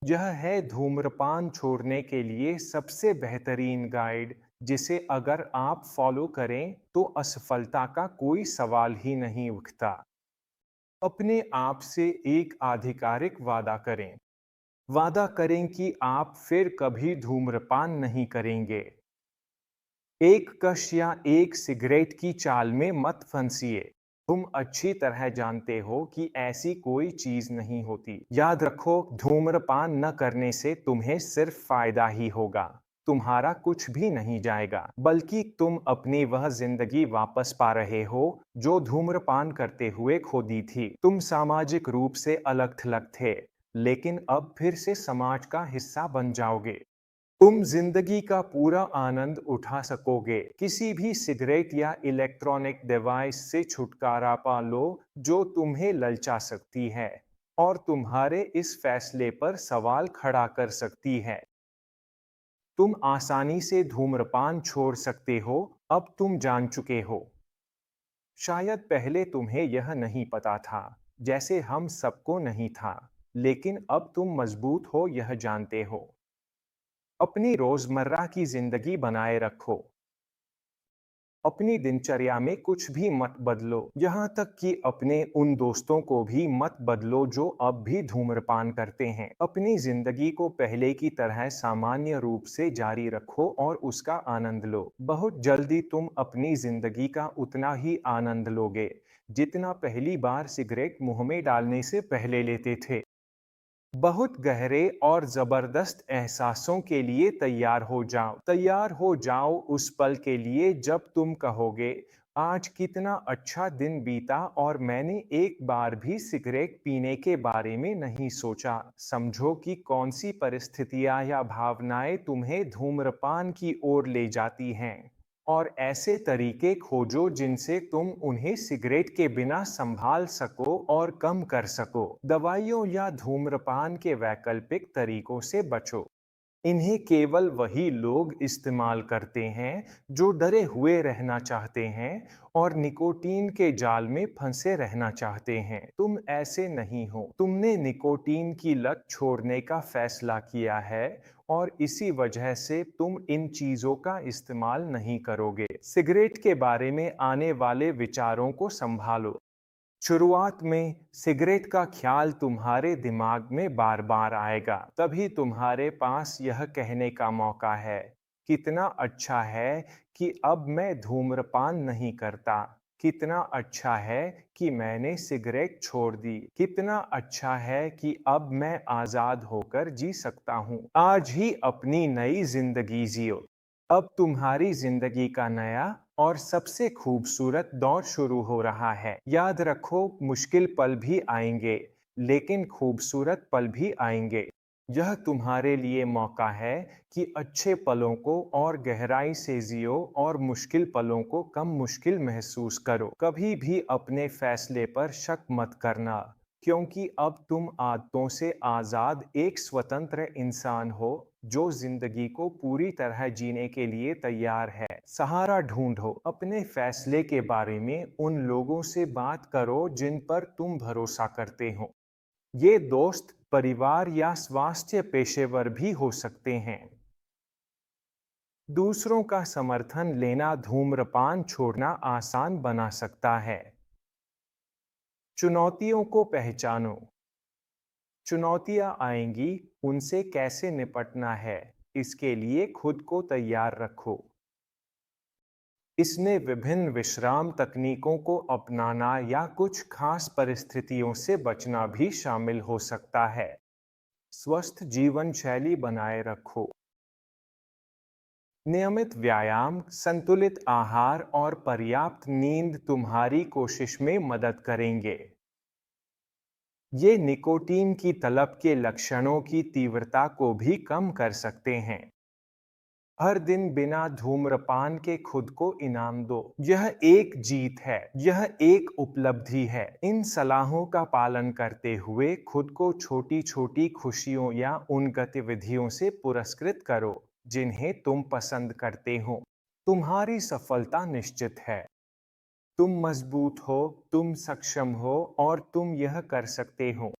यह है धूम्रपान छोड़ने के लिए सबसे बेहतरीन गाइड, जिसे अगर आप फॉलो करें तो असफलता का कोई सवाल ही नहीं उठता। अपने आप से एक आधिकारिक वादा करें। वादा करें कि आप फिर कभी धूम्रपान नहीं करेंगे। एक कश या एक सिगरेट की चाल में मत फंसिए। तुम अच्छी तरह जानते हो कि ऐसी कोई चीज नहीं होती। याद रखो, धूम्रपान न करने से तुम्हें सिर्फ फायदा ही होगा। तुम्हारा कुछ भी नहीं जाएगा, बल्कि तुम अपनी वह जिंदगी वापस पा रहे हो जो धूम्रपान करते हुए खो दी थी। तुम सामाजिक रूप से अलग थलग थे, लेकिन अब फिर से समाज का हिस्सा बन जाओगे। तुम जिंदगी का पूरा आनंद उठा सकोगे। किसी भी सिगरेट या इलेक्ट्रॉनिक डिवाइस से छुटकारा पा लो जो तुम्हें ललचा सकती है और तुम्हारे इस फैसले पर सवाल खड़ा कर सकती है। तुम आसानी से धूम्रपान छोड़ सकते हो, अब तुम जान चुके हो। शायद पहले तुम्हें यह नहीं पता था, जैसे हम सबको नहीं था, लेकिन अब तुम मजबूत हो यह जानते हो। अपनी रोजमर्रा की जिंदगी बनाए रखो। अपनी दिनचर्या में कुछ भी मत बदलो, यहाँ तक कि अपने उन दोस्तों को भी मत बदलो जो अब भी धूम्रपान करते हैं। अपनी जिंदगी को पहले की तरह सामान्य रूप से जारी रखो और उसका आनंद लो। बहुत जल्दी तुम अपनी जिंदगी का उतना ही आनंद लोगे जितना पहली बार सिगरेट मुंह में डालने से पहले लेते थे। बहुत गहरे और जबरदस्त एहसासों के लिए तैयार हो जाओ उस पल के लिए जब तुम कहोगे, आज कितना अच्छा दिन बीता और मैंने एक बार भी सिगरेट पीने के बारे में नहीं सोचा। समझो कि कौन सी परिस्थितियां या भावनाएं तुम्हें धूम्रपान की ओर ले जाती हैं, और ऐसे तरीके खोजो जिनसे तुम उन्हें सिगरेट के बिना संभाल सको और कम कर सको। दवाइयों या धूम्रपान के वैकल्पिक तरीकों से बचो। इन्हें केवल वही लोग इस्तेमाल करते हैं जो डरे हुए रहना चाहते हैं और निकोटीन के जाल में फंसे रहना चाहते हैं। तुम ऐसे नहीं हो। तुमने निकोटीन की लत छोड़ने का फैसला किया है और इसी वजह से तुम इन चीजों का इस्तेमाल नहीं करोगे। सिगरेट के बारे में आने वाले विचारों को संभालो। शुरुआत में सिगरेट का ख्याल तुम्हारे दिमाग में बार बार आएगा। तभी तुम्हारे पास यह कहने का मौका है, कितना अच्छा है कि अब मैं धूम्रपान नहीं करता। कितना अच्छा है कि मैंने सिगरेट छोड़ दी। कितना अच्छा है कि अब मैं आजाद होकर जी सकता हूँ। आज ही अपनी नई जिंदगी जियो। अब तुम्हारी जिंदगी का नया और सबसे खूबसूरत दौर शुरू हो रहा है। याद रखो, मुश्किल पल भी आएंगे, लेकिन खूबसूरत पल भी आएंगे। यह तुम्हारे लिए मौका है कि अच्छे पलों को और गहराई से जियो और मुश्किल पलों को कम मुश्किल महसूस करो। कभी भी अपने फैसले पर शक मत करना, क्योंकि अब तुम आदतों से आज़ाद एक स्वतंत्र इंसान हो जो जिंदगी को पूरी तरह जीने के लिए तैयार है। सहारा ढूंढो। अपने फैसले के बारे में उन लोगों से बात करो जिन पर तुम भरोसा करते हो। ये दोस्त, परिवार या स्वास्थ्य पेशेवर भी हो सकते हैं। दूसरों का समर्थन लेना धूम्रपान छोड़ना आसान बना सकता है। चुनौतियों को पहचानो। चुनौतियां आएंगी, उनसे कैसे निपटना है, इसके लिए खुद को तैयार रखो। इसमें विभिन्न विश्राम तकनीकों को अपनाना या कुछ खास परिस्थितियों से बचना भी शामिल हो सकता है। स्वस्थ जीवन शैली बनाए रखो। नियमित व्यायाम, संतुलित आहार और पर्याप्त नींद तुम्हारी कोशिश में मदद करेंगे। ये निकोटीन की तलब के लक्षणों की तीव्रता को भी कम कर सकते हैं। हर दिन बिना धूम्रपान के खुद को इनाम दो। यह एक जीत है, यह एक उपलब्धि है। इन सलाहों का पालन करते हुए खुद को छोटी छोटी खुशियों या उन गतिविधियों से पुरस्कृत करो जिन्हें तुम पसंद करते हो। तुम्हारी सफलता निश्चित है। तुम मजबूत हो, तुम सक्षम हो और तुम यह कर सकते हो।